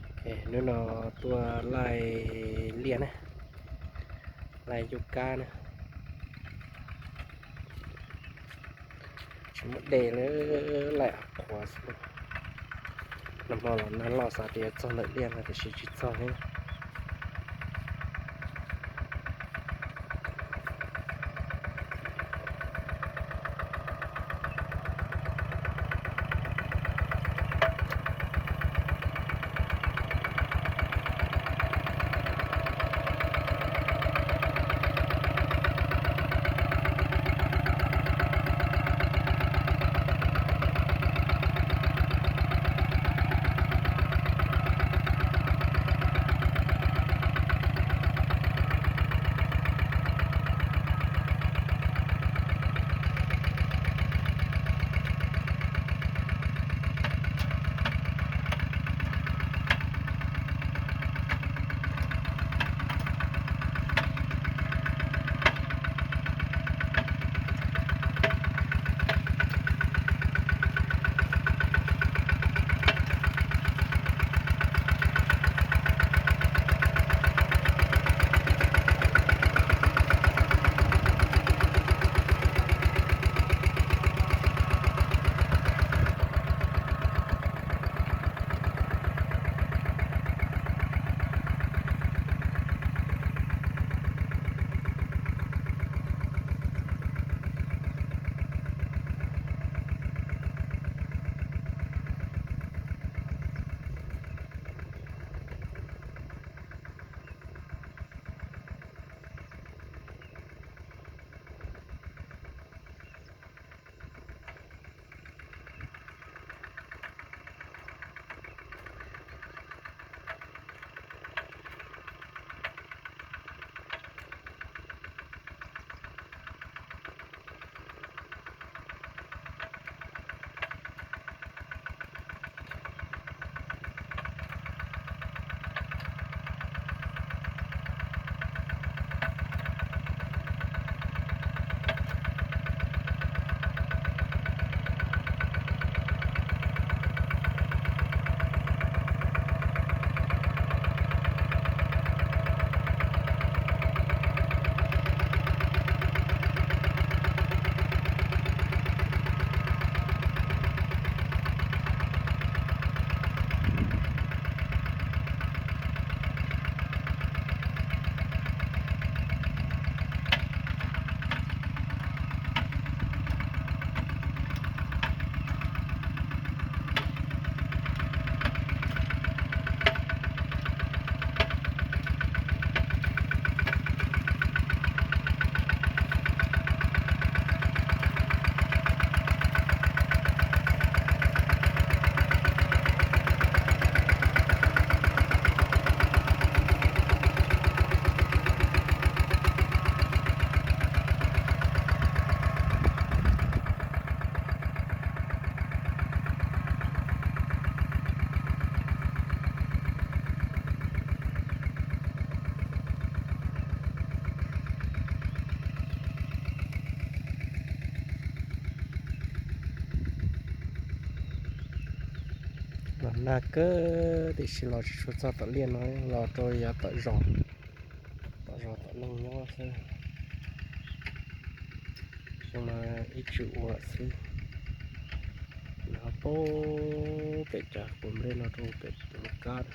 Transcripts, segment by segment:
โอเคนู่นเนาะตัวลายเลียนนะลายยูก้านะชมดเดเลยลายอักขวาสุดน้ำมันนั้นเราสาเดียจอเลยเลียนนะแต่ชีจิตจอให้ là cơ thì chỉ lo chỉ cho tự liên nói lo tôi ya tự rõ tự nông nhau thôi nhưng mà ít chịu quá xí là bố bị trả cùng lên nó thôi bị một cát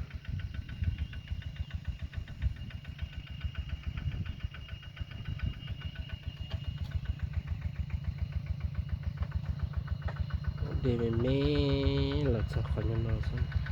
để mình mê là cho khỏi nhân nó xong